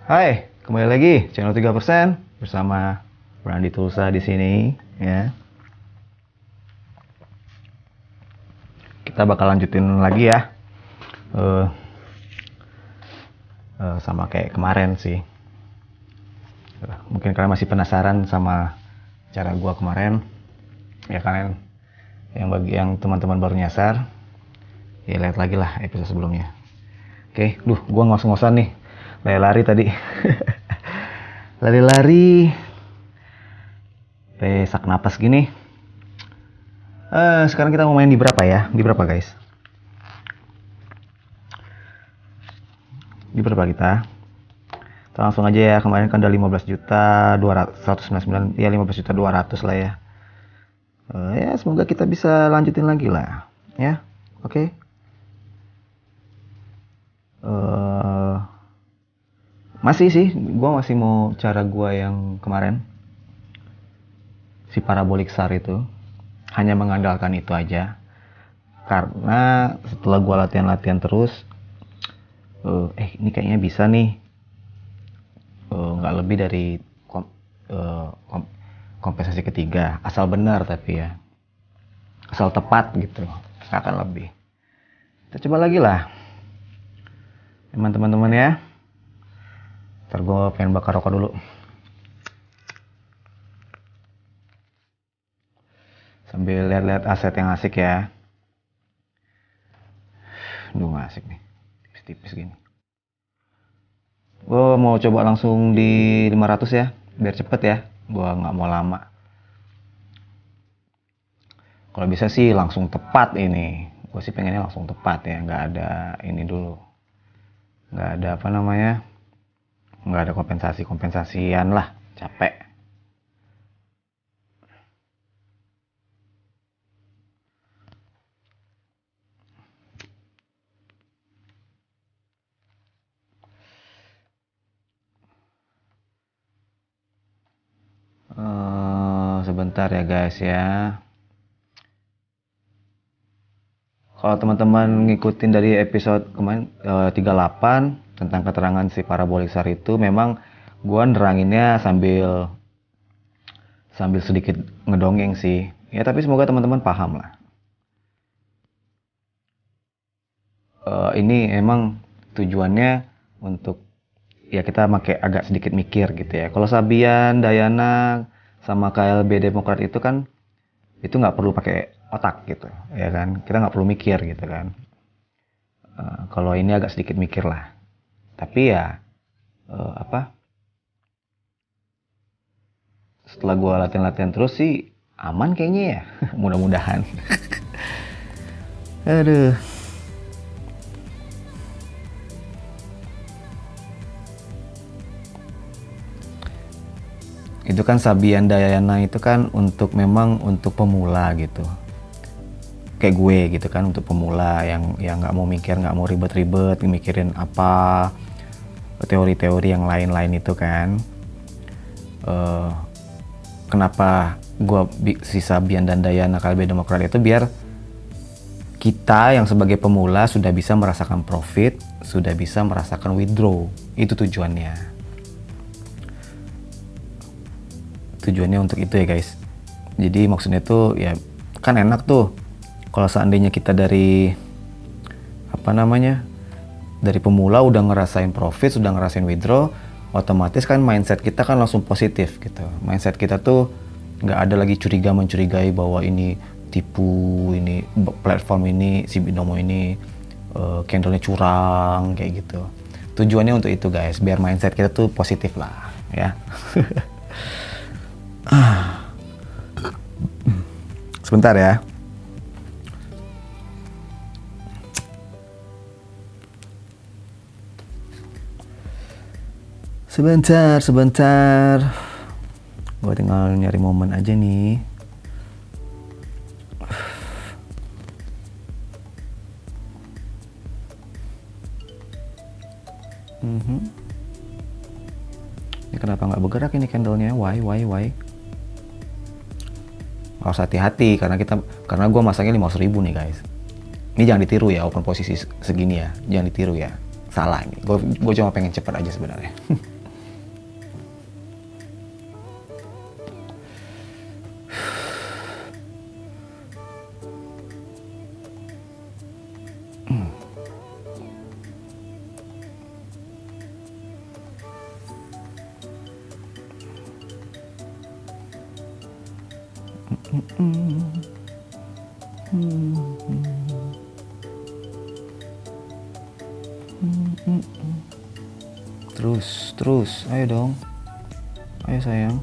Hai, kembali lagi channel 3% bersama Brandi Tulsa di sini ya. Kita bakal lanjutin lagi ya. Sama kayak kemarin sih. Mungkin kalian masih penasaran sama cara gua kemarin. Ya kalian yang bagi yang teman-teman baru nyasar, ya lihat lagi lah episode sebelumnya. Oke, gua ngos-ngosan nih. Lari-lari tadi. Lari-lari pesak napas gini. Sekarang kita mau main di berapa ya? Di berapa guys? Di berapa kita? Kita langsung aja ya. Kemarin kan udah 15 juta 299, ya 15 juta 200 lah ya. Ya semoga kita bisa lanjutin lagi lah ya. Oke. Masih sih, gue masih mau cara gue yang kemarin, si parabolik SAR itu, hanya mengandalkan itu aja. Karena setelah gue latihan-latihan terus, ini kayaknya bisa nih, nggak lebih dari kompensasi ketiga, asal benar tapi ya, asal tepat gitu, nggak akan lebih. Kita coba lagi lah, teman-teman ya. Ntar gue pengen bakar rokok dulu. Sambil lihat-lihat aset yang asik ya. Duh gak asik nih. Tipis-tipis gini. Gue mau coba langsung di 500 ya. Biar cepet ya. Gue gak mau lama. Kalau bisa sih langsung tepat ini. Gue sih pengennya langsung tepat ya. Gak ada ini dulu. Gak ada apa namanya. Nggak ada kompensasian lah, capek. Sebentar ya guys ya. Kalau teman-teman ngikutin dari episode kemarin 38 tentang keterangan si parabolik SAR itu, memang gua neranginnya sambil sedikit ngedongeng sih. Ya tapi semoga teman-teman paham lah. Ini emang tujuannya untuk ya kita pakai agak sedikit mikir gitu ya. Kalau Sabian, Dayana sama KLB Demokrat itu kan itu nggak perlu pakai otak gitu ya kan, kita nggak perlu mikir gitu kan. Kalau ini agak sedikit mikir lah, tapi ya setelah gue latihan terus sih aman kayaknya ya. Mudah-mudahan. Aduh, itu kan Sabian Dayana itu kan memang untuk pemula gitu, kayak gue gitu kan, untuk pemula yang nggak mau mikir, nggak mau ribet-ribet mikirin apa teori-teori yang lain-lain itu kan. Kenapa gue si Sabian dan Dayana KLB Demokrat itu biar kita yang sebagai pemula sudah bisa merasakan profit, sudah bisa merasakan withdraw. Itu tujuannya. Tujuannya untuk itu ya guys. Jadi maksudnya tuh ya kan enak tuh kalau seandainya kita dari dari pemula udah ngerasain profit, sudah ngerasain withdraw, otomatis kan mindset kita kan langsung positif gitu. Mindset kita tuh nggak ada lagi mencurigai bahwa ini tipu, ini platform ini, si binomo ini candlenya curang kayak gitu. Tujuannya untuk itu guys, biar mindset kita tuh positif lah ya. Sebentar ya. Sebentar. Gue tinggal nyari momen aja nih. Ini kenapa nggak bergerak ini candlenya? Why? Harus hati-hati karena gue masangnya 500.000 nih guys. Ini jangan ditiru ya, open posisi segini ya, jangan ditiru ya. salah ini. Gue cuma pengen cepat aja sebenarnya. Terus, ayo dong, ayo sayang.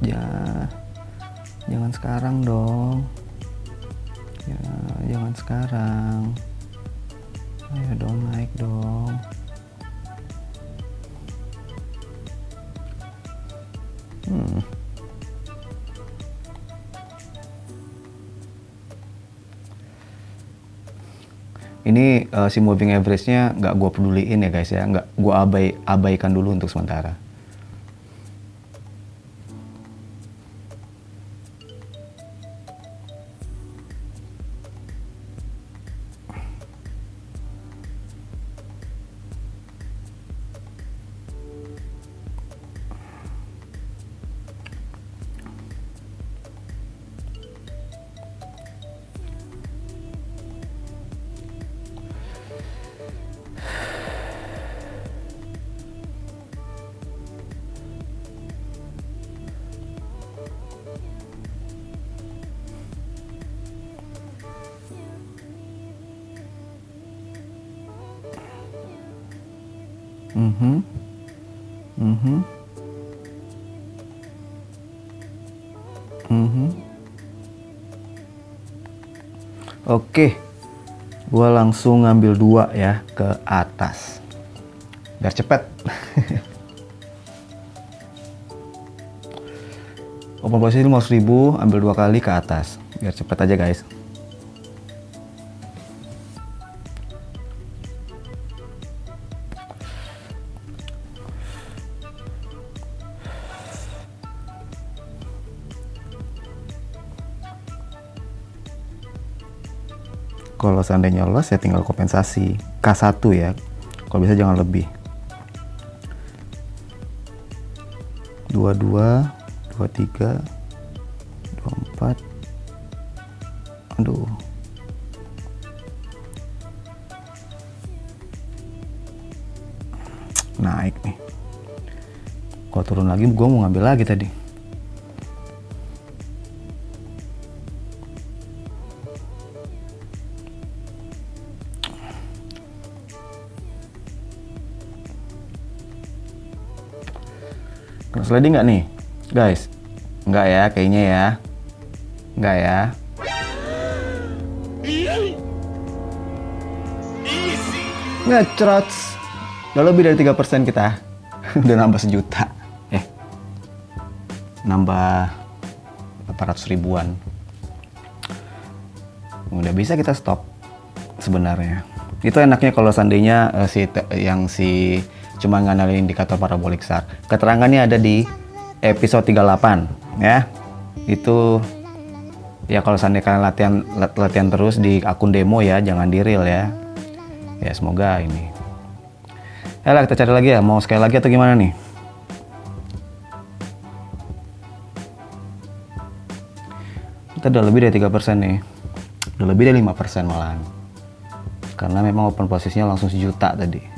Ya, jangan sekarang dong. Ya, jangan sekarang. Ayo dong, naik dong. Ini si moving average-nya nggak gue peduliin ya guys ya, nggak gue abaikan dulu untuk sementara. Oke, gue langsung ngambil 2 ya ke atas, biar cepet. Open posisi 500.000, ambil 2 kali ke atas, biar cepet aja guys. Kalau seandainya lolos ya tinggal kompensasi K1 ya, kalau bisa jangan lebih. 22, 23, 24. Aduh. Naik nih. Kalau turun lagi gue mau ngambil lagi tadi. Kena sliding nggak nih guys? Nggak ya kayaknya ya. Nggak ya. Ngecrot. Udah lebih dari 3% kita. Udah nambah 1 juta. Nambah 800 ribuan. Udah bisa kita stop sebenarnya. Itu enaknya kalau seandainya si cuma nganalin indikator parabolik SAR. Keterangannya ada di episode 38 ya. Itu ya kalau seandainya kalian latihan terus di akun demo ya, jangan di real ya. Ya semoga ini. Ayolah kita cari lagi ya, mau sekali lagi atau gimana nih? Kita udah lebih dari 3% nih. Udah lebih dari 5% malahan. Karena memang open posisinya langsung 1 juta tadi.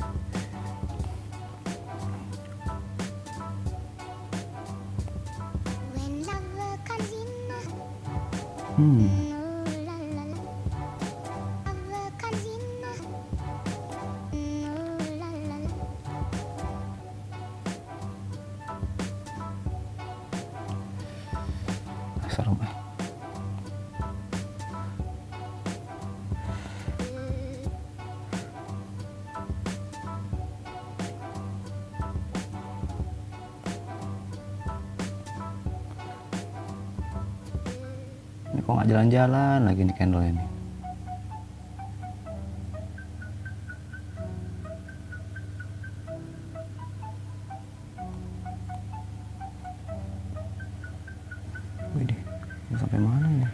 Serem. Ini kok nggak jalan-jalan lagi nih candle ini. Wih, sampai mana ini?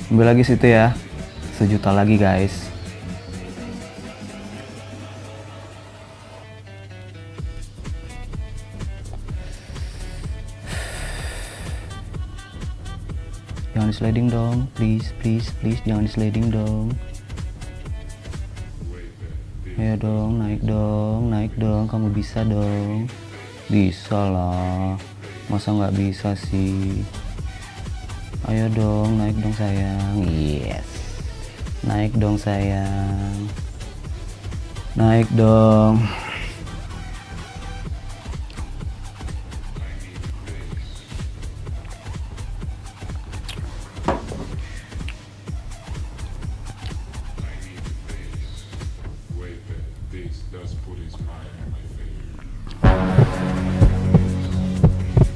Ambil lagi situ ya, 1 juta lagi guys. Jangan di sliding dong, please, please, please, jangan di sliding dong. Ayo dong, naik dong, kamu bisa dong. Bisa lah, masa nggak bisa sih? Ayo dong, naik dong sayang. Yes, naik dong sayang. Naik dong.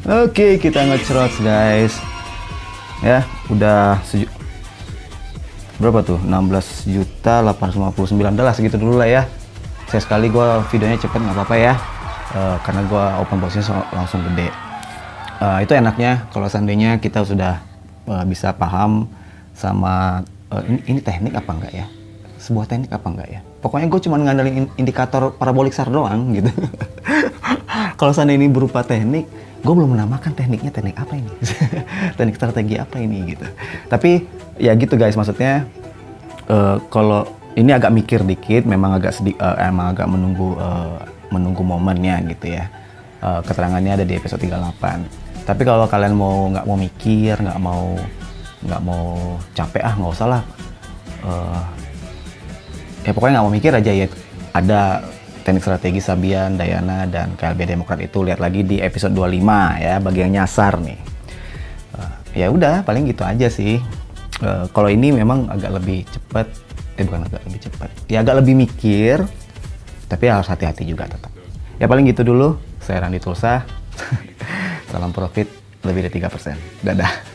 Oke, kita nge-charge guys. Ya, udah berapa tuh? 16.859. Udah lah, segitu dulu lah ya. Saya sekali videonya cepet nggak apa-apa ya. Karena open boxnya langsung gede. Itu enaknya kalau seandainya kita sudah bisa paham sama ini teknik apa enggak ya? Sebuah teknik apa enggak ya? Pokoknya gue cuma ngandelin indikator parabolik SAR doang gitu. Kalau seandainya ini berupa teknik, gue belum menamakan tekniknya teknik apa ini. Teknik strategi apa ini gitu. Tapi ya gitu guys, maksudnya kalau ini agak mikir dikit, memang emang agak menunggu momennya gitu ya. Keterangannya ada di episode 38. Tapi kalau kalian nggak mau mikir, nggak mau capek, nggak usah lah. Ya pokoknya nggak mau mikir aja ya. Ada teknik strategi Sabian, Dayana, dan KLB Demokrat itu lihat lagi di episode 25 ya, bagian nyasar nih. Ya udah, paling gitu aja sih. Kalau ini memang agak lebih cepat, bukan agak lebih cepat, ya agak lebih mikir, tapi harus hati-hati juga tetap. Ya paling gitu dulu. Saya Randy Tulsa. Salam profit lebih dari 3%. Dadah.